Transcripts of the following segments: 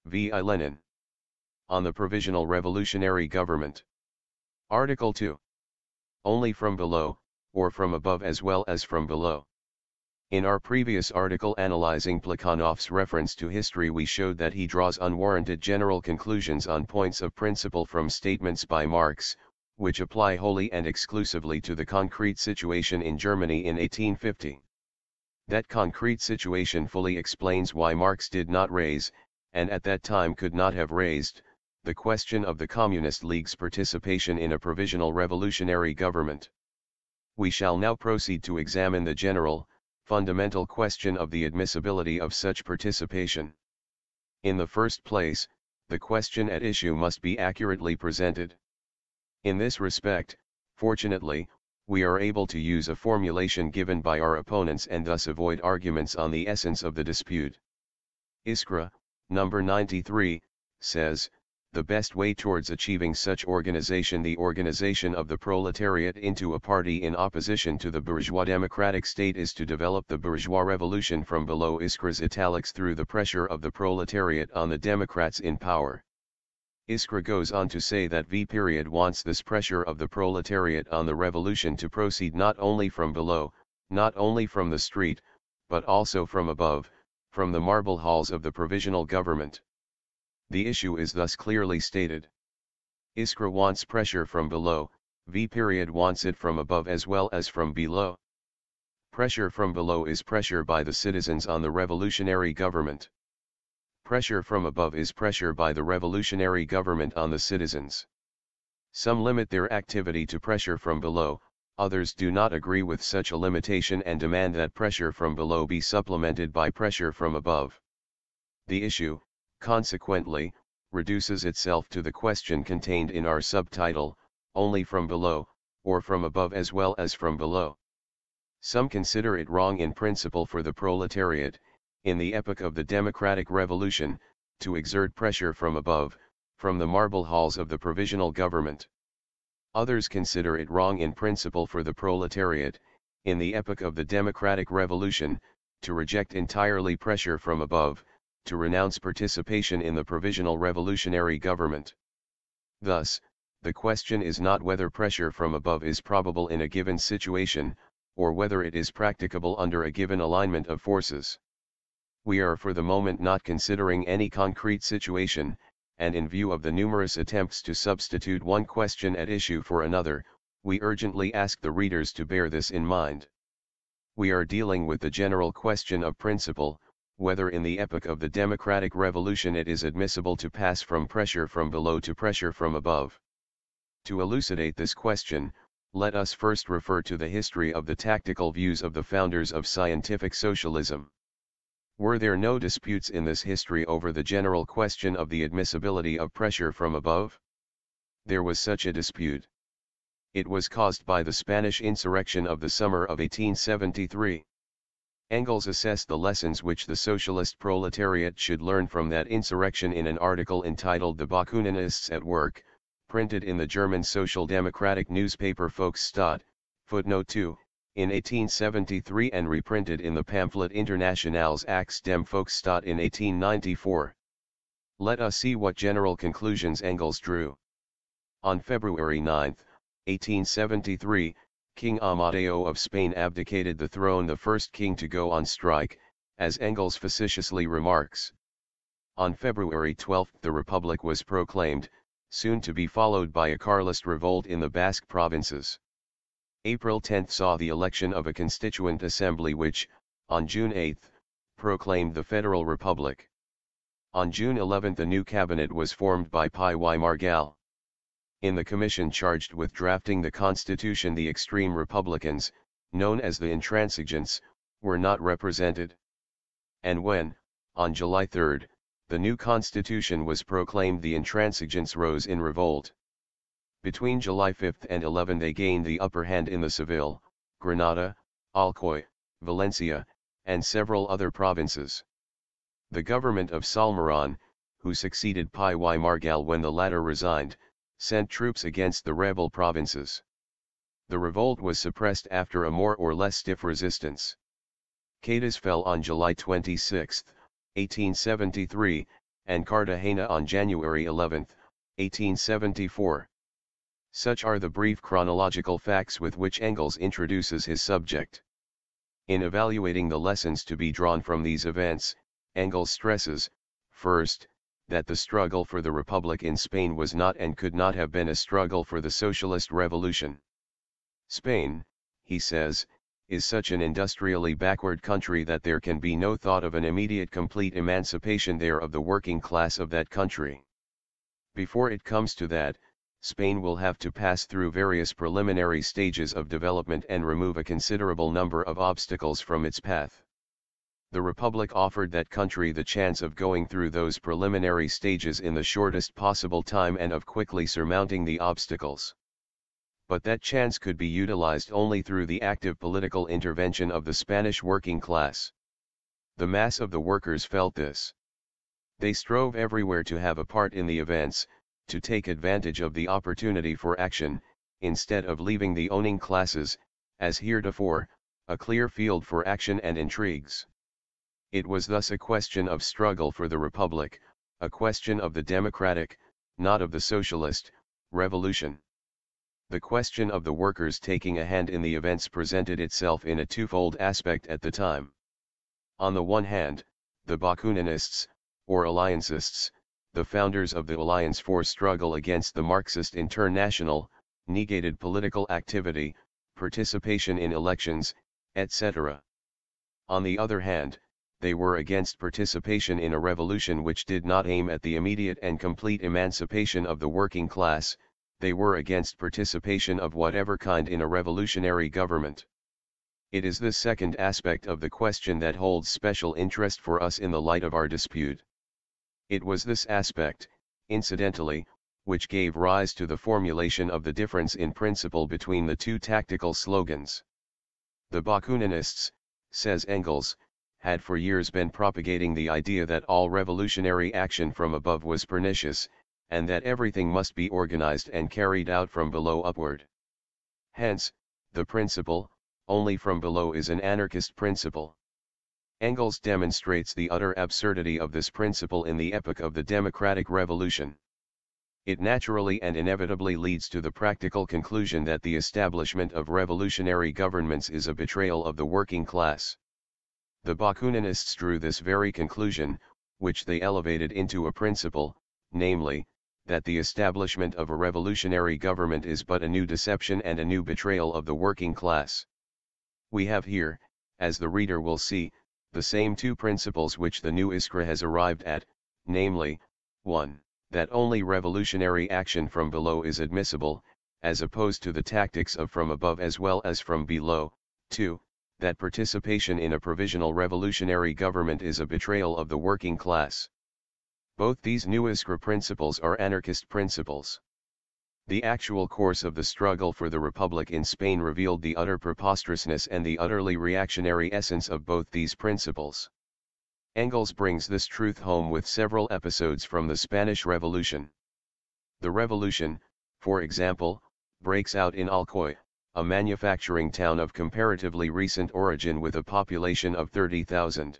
V. I. Lenin. On the Provisional Revolutionary Government. Article 2. Only from below, or from above as well as from below. In our previous article analyzing Plekhanov's reference to history, we showed that he draws unwarranted general conclusions on points of principle from statements by Marx, which apply wholly and exclusively to the concrete situation in Germany in 1850. That concrete situation fully explains why Marx did not raise, and at that time could not have raised, the question of the Communist League's participation in a provisional revolutionary government. We shall now proceed to examine the general, fundamental question of the admissibility of such participation. In the first place, the question at issue must be accurately presented. In this respect, fortunately, we are able to use a formulation given by our opponents and thus avoid arguments on the essence of the dispute. Iskra, number 93, says, the best way towards achieving such organization, the organization of the proletariat into a party in opposition to the bourgeois democratic state, is to develop the bourgeois revolution from below. Iskra's italics, through the pressure of the proletariat on the Democrats in power. Iskra goes on to say that V. wants this pressure of the proletariat on the revolution to proceed not only from below, not only from the street, but also from above, from the marble halls of the provisional government. The issue is thus clearly stated. Iskra wants pressure from below, V. wants it from above as well as from below. Pressure from below is pressure by the citizens on the revolutionary government. Pressure from above is pressure by the revolutionary government on the citizens. Some limit their activity to pressure from below, others do not agree with such a limitation and demand that pressure from below be supplemented by pressure from above. The issue, consequently, reduces itself to the question contained in our subtitle, only from below, or from above as well as from below. Some consider it wrong in principle for the proletariat, in the epoch of the democratic revolution, to exert pressure from above, from the marble halls of the provisional government. Others consider it wrong in principle for the proletariat, in the epoch of the democratic revolution, to reject entirely pressure from above, to renounce participation in the provisional revolutionary government. Thus, the question is not whether pressure from above is probable in a given situation, or whether it is practicable under a given alignment of forces. We are for the moment not considering any concrete situation, and in view of the numerous attempts to substitute one question at issue for another, we urgently ask the readers to bear this in mind. We are dealing with the general question of principle, whether in the epoch of the democratic revolution it is admissible to pass from pressure from below to pressure from above. To elucidate this question, let us first refer to the history of the tactical views of the founders of scientific socialism. Were there no disputes in this history over the general question of the admissibility of pressure from above? There was such a dispute. It was caused by the Spanish insurrection of the summer of 1873. Engels assessed the lessons which the socialist proletariat should learn from that insurrection in an article entitled "The Bakuninists at Work," printed in the German Social Democratic newspaper Volksstadt, footnote 2, in 1873 and reprinted in the pamphlet Internationales Ax dem Volksstaat in 1894. Let us see what general conclusions Engels drew. On February 9, 1873, King Amadeo of Spain abdicated the throne, the first king to go on strike, as Engels facetiously remarks. On February 12 the Republic was proclaimed, soon to be followed by a Carlist revolt in the Basque provinces. April 10 saw the election of a Constituent Assembly which, on June 8, proclaimed the Federal Republic. On June 11 a new cabinet was formed by Pi y Margall. In the commission charged with drafting the Constitution, the extreme Republicans, known as the Intransigents, were not represented. And when, on July 3, the new Constitution was proclaimed, the Intransigents rose in revolt. Between July 5 and 11 they gained the upper hand in the Seville, Granada, Alcoy, Valencia, and several other provinces. The government of Salmerón, who succeeded Pi y Margall when the latter resigned, sent troops against the rebel provinces. The revolt was suppressed after a more or less stiff resistance. Cádiz fell on July 26, 1873, and Cartagena on January 11, 1874. Such are the brief chronological facts with which Engels introduces his subject. In evaluating the lessons to be drawn from these events, Engels stresses, first, that the struggle for the Republic in Spain was not and could not have been a struggle for the socialist revolution. Spain, he says, is such an industrially backward country that there can be no thought of an immediate complete emancipation there of the working class of that country. Before it comes to that, Spain will have to pass through various preliminary stages of development and remove a considerable number of obstacles from its path. The Republic offered that country the chance of going through those preliminary stages in the shortest possible time and of quickly surmounting the obstacles. But that chance could be utilized only through the active political intervention of the Spanish working class. The mass of the workers felt this. They strove everywhere to have a part in the events, to take advantage of the opportunity for action, instead of leaving the owning classes, as heretofore, a clear field for action and intrigues. It was thus a question of struggle for the Republic, a question of the democratic, not of the socialist, revolution. The question of the workers taking a hand in the events presented itself in a twofold aspect at the time. On the one hand, the Bakuninists, or Alliancists, the founders of the Alliance for Struggle Against the Marxist International, negated political activity, participation in elections, etc. On the other hand, they were against participation in a revolution which did not aim at the immediate and complete emancipation of the working class. They were against participation of whatever kind in a revolutionary government. It is this second aspect of the question that holds special interest for us in the light of our dispute. It was this aspect, incidentally, which gave rise to the formulation of the difference in principle between the two tactical slogans. The Bakuninists, says Engels, had for years been propagating the idea that all revolutionary action from above was pernicious, and that everything must be organized and carried out from below upward. Hence, the principle, only from below, is an anarchist principle. Engels demonstrates the utter absurdity of this principle in the epoch of the democratic revolution. It naturally and inevitably leads to the practical conclusion that the establishment of revolutionary governments is a betrayal of the working class. The Bakuninists drew this very conclusion, which they elevated into a principle, namely, that the establishment of a revolutionary government is but a new deception and a new betrayal of the working class. We have here, as the reader will see, the same two principles which the new Iskra has arrived at, namely, 1. That only revolutionary action from below is admissible, as opposed to the tactics of from above as well as from below. 2. That participation in a provisional revolutionary government is a betrayal of the working class. Both these new Iskra principles are anarchist principles. The actual course of the struggle for the Republic in Spain revealed the utter preposterousness and the utterly reactionary essence of both these principles. Engels brings this truth home with several episodes from the Spanish Revolution. The revolution, for example, breaks out in Alcoy, a manufacturing town of comparatively recent origin with a population of 30,000.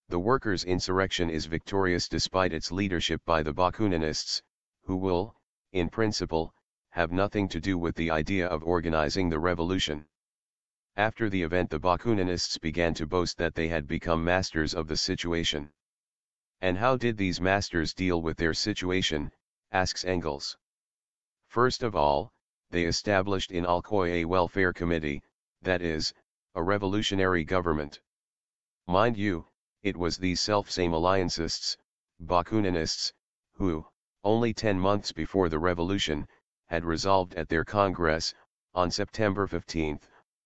The workers' insurrection is victorious despite its leadership by the Bakuninists, who will, in principle, have nothing to do with the idea of organizing the revolution. After the event, the Bakuninists began to boast that they had become masters of the situation. And how did these masters deal with their situation, asks Engels. First of all, they established in Alcoy a welfare committee, that is, a revolutionary government. Mind you, it was these selfsame Alliancists, Bakuninists, who, only 10 months before the revolution, had resolved at their Congress, on September 15,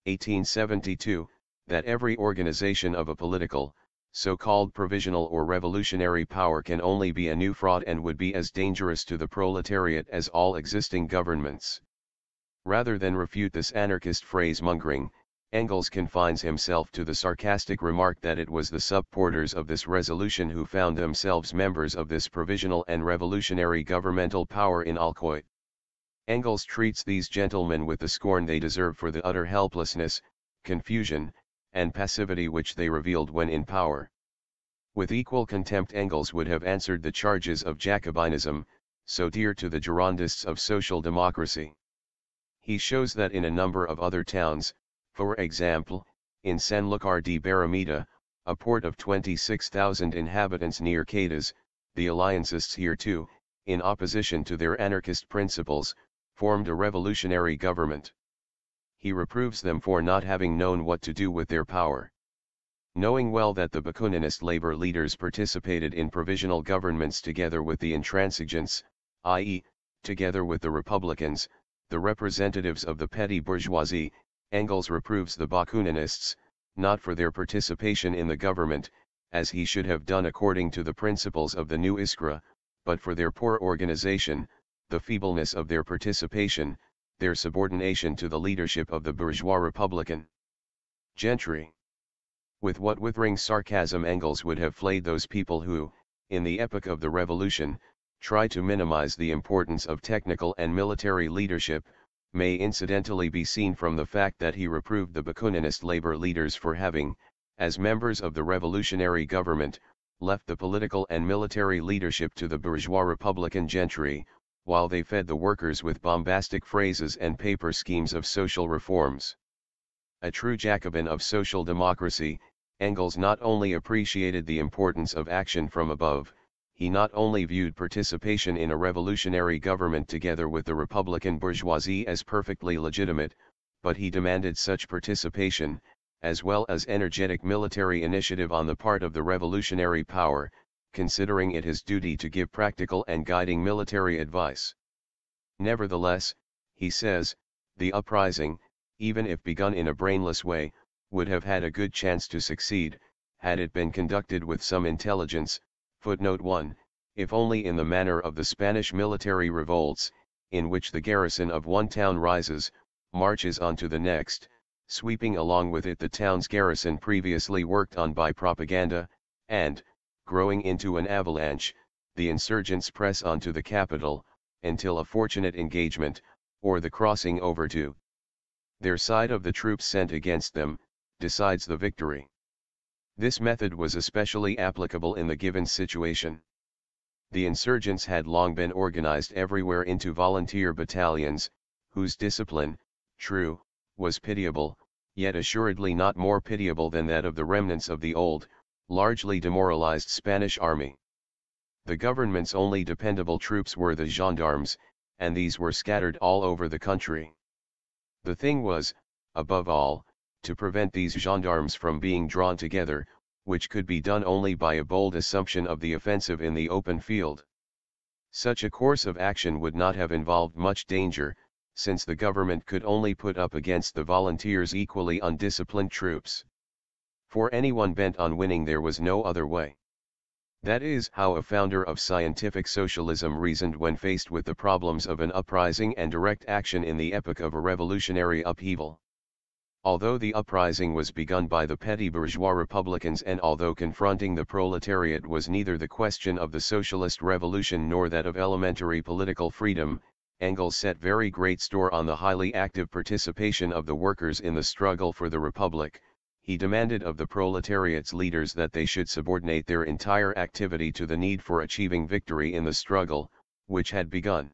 1872, that every organization of a political, so-called provisional or revolutionary power can only be a new fraud and would be as dangerous to the proletariat as all existing governments. Rather than refute this anarchist phrase-mongering, Engels confines himself to the sarcastic remark that it was the supporters of this resolution who found themselves members of this provisional and revolutionary governmental power in Alcoy. Engels treats these gentlemen with the scorn they deserve for the utter helplessness, confusion, and passivity which they revealed when in power. With equal contempt Engels would have answered the charges of Jacobinism, so dear to the Girondists of social democracy. He shows that in a number of other towns, for example, in Sanlúcar de Barrameda, a port of 26,000 inhabitants near Cádiz, the Alliancists here too, in opposition to their anarchist principles, formed a revolutionary government. He reproves them for not having known what to do with their power. Knowing well that the Bakuninist labor leaders participated in provisional governments together with the intransigents, i.e., together with the Republicans, the representatives of the petty bourgeoisie, Engels reproves the Bakuninists, not for their participation in the government, as he should have done according to the principles of the new Iskra, but for their poor organization, the feebleness of their participation, their subordination to the leadership of the bourgeois Republican gentry. With what withering sarcasm Engels would have flayed those people who, in the epoch of the Revolution, try to minimize the importance of technical and military leadership, may incidentally be seen from the fact that he reproved the Bakuninist labor leaders for having, as members of the revolutionary government, left the political and military leadership to the bourgeois Republican gentry, while they fed the workers with bombastic phrases and paper schemes of social reforms. A true Jacobin of social democracy, Engels not only appreciated the importance of action from above, he not only viewed participation in a revolutionary government together with the Republican bourgeoisie as perfectly legitimate, but he demanded such participation, as well as energetic military initiative on the part of the revolutionary power, considering it his duty to give practical and guiding military advice. Nevertheless, he says, the uprising, even if begun in a brainless way, would have had a good chance to succeed, had it been conducted with some intelligence. Footnote 1, if only in the manner of the Spanish military revolts, in which the garrison of one town rises, marches on to the next, sweeping along with it the town's garrison previously worked on by propaganda, and, growing into an avalanche, the insurgents press on to the capital, until a fortunate engagement, or the crossing over to their side of the troops sent against them, decides the victory. This method was especially applicable in the given situation. The insurgents had long been organized everywhere into volunteer battalions, whose discipline, true, was pitiable, yet assuredly not more pitiable than that of the remnants of the old, largely demoralized Spanish army. The government's only dependable troops were the gendarmes, and these were scattered all over the country. The thing was, above all, to prevent these gendarmes from being drawn together, which could be done only by a bold assumption of the offensive in the open field. Such a course of action would not have involved much danger, since the government could only put up against the volunteers equally undisciplined troops. For anyone bent on winning there was no other way. That is how a founder of scientific socialism reasoned when faced with the problems of an uprising and direct action in the epoch of a revolutionary upheaval. Although the uprising was begun by the petty bourgeois republicans and although confronting the proletariat was neither the question of the socialist revolution nor that of elementary political freedom, Engels set very great store on the highly active participation of the workers in the struggle for the republic. He demanded of the proletariat's leaders that they should subordinate their entire activity to the need for achieving victory in the struggle, which had begun.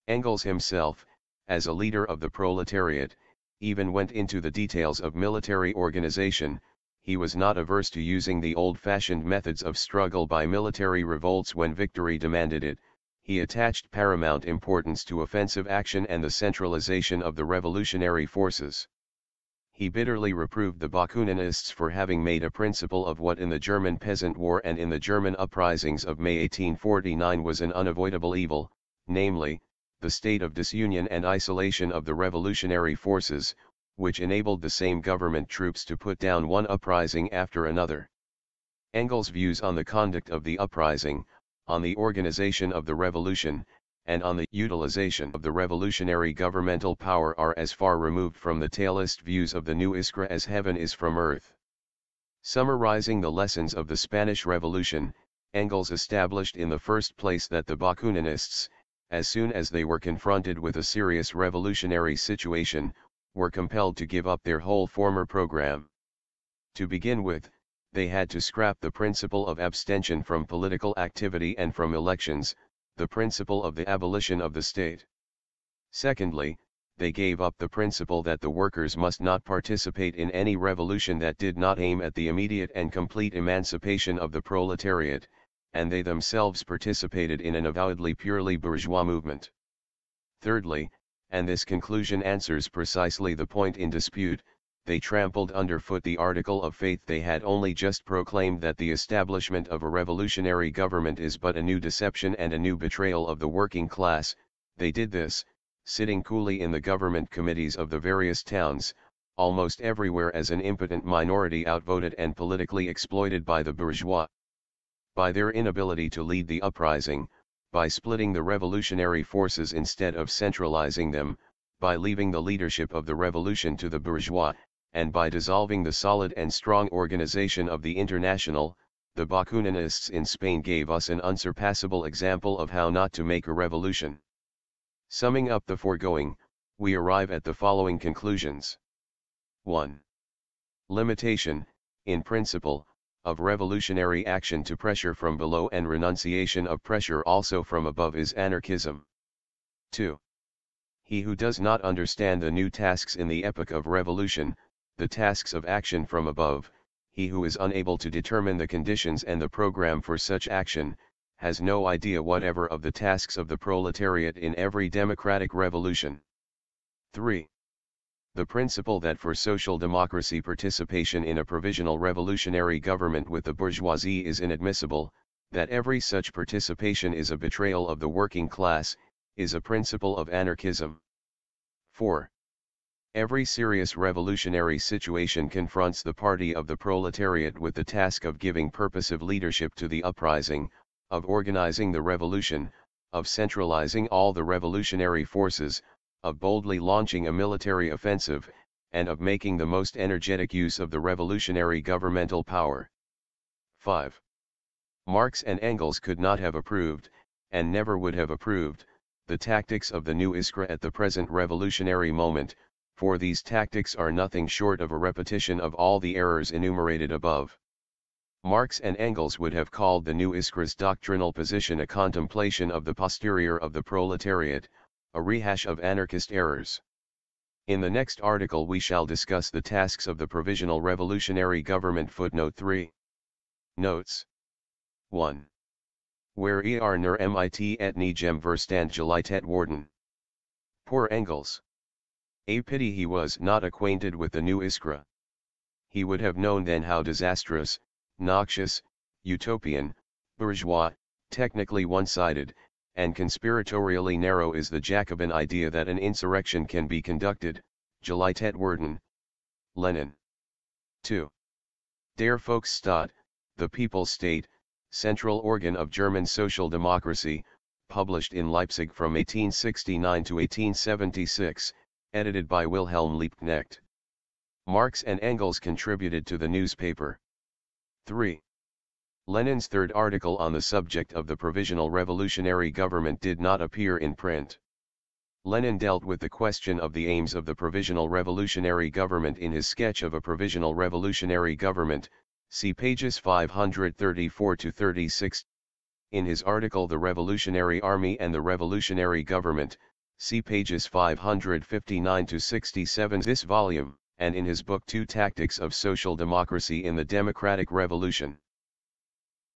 Engels himself, as a leader of the proletariat, even went into the details of military organization. He was not averse to using the old-fashioned methods of struggle by military revolts when victory demanded it. He attached paramount importance to offensive action and the centralization of the revolutionary forces. He bitterly reproved the Bakuninists for having made a principle of what in the German Peasant War and in the German uprisings of May 1849 was an unavoidable evil, namely, the state of disunion and isolation of the revolutionary forces, which enabled the same government troops to put down one uprising after another. Engels' views on the conduct of the uprising, on the organization of the revolution, and on the utilization of the revolutionary governmental power are as far removed from the tailist views of the new Iskra as heaven is from earth. Summarizing the lessons of the Spanish Revolution, Engels established in the first place that the Bakuninists, as soon as they were confronted with a serious revolutionary situation, were compelled to give up their whole former program. To begin with, they had to scrap the principle of abstention from political activity and from elections, the principle of the abolition of the state. Secondly, they gave up the principle that the workers must not participate in any revolution that did not aim at the immediate and complete emancipation of the proletariat, and they themselves participated in an avowedly purely bourgeois movement. Thirdly, and this conclusion answers precisely the point in dispute, they trampled underfoot the article of faith they had only just proclaimed, that the establishment of a revolutionary government is but a new deception and a new betrayal of the working class. They did this, sitting coolly in the government committees of the various towns, almost everywhere as an impotent minority outvoted and politically exploited by the bourgeois. By their inability to lead the uprising, by splitting the revolutionary forces instead of centralizing them, by leaving the leadership of the revolution to the bourgeois, and by dissolving the solid and strong organization of the International, the Bakuninists in Spain gave us an unsurpassable example of how not to make a revolution. Summing up the foregoing, we arrive at the following conclusions. 1. Limitation, in principle, of revolutionary action to pressure from below and renunciation of pressure also from above is anarchism. 2. He who does not understand the new tasks in the epoch of revolution, the tasks of action from above, he who is unable to determine the conditions and the program for such action, has no idea whatever of the tasks of the proletariat in every democratic revolution. 3. The principle that for social democracy participation in a provisional revolutionary government with the bourgeoisie is inadmissible, that every such participation is a betrayal of the working class, is a principle of anarchism. 4. Every serious revolutionary situation confronts the party of the proletariat with the task of giving purposive leadership to the uprising, of organizing the revolution, of centralizing all the revolutionary forces, of boldly launching a military offensive, and of making the most energetic use of the revolutionary governmental power. 5. Marx and Engels could not have approved, and never would have approved, the tactics of the new Iskra at the present revolutionary moment, for these tactics are nothing short of a repetition of all the errors enumerated above. Marx and Engels would have called the new Iskra's doctrinal position a contemplation of the posterior of the proletariat, a rehash of anarchist errors. In the next article we shall discuss the tasks of the provisional revolutionary government. Footnote 3. Notes. 1. Where er nur mit etnigem Verstandgeleitet worden. Poor Engels. A pity he was not acquainted with the new Iskra. He would have known then how disastrous, noxious, utopian, bourgeois, technically one-sided, and conspiratorially narrow is the Jacobin idea that an insurrection can be conducted. Geleitet werden. Lenin. 2. Der Volksstaat, the People's State, central organ of German social democracy, published in Leipzig from 1869 to 1876, edited by Wilhelm Liebknecht. Marx and Engels contributed to the newspaper. 3. Lenin's third article on the subject of the provisional revolutionary government did not appear in print. Lenin dealt with the question of the aims of the provisional revolutionary government in his sketch of a provisional revolutionary government, see pages 534 to 36. In his article The Revolutionary Army and the Revolutionary Government, see pages 559 to 67 this volume, and in his book Two Tactics of Social Democracy in the Democratic Revolution.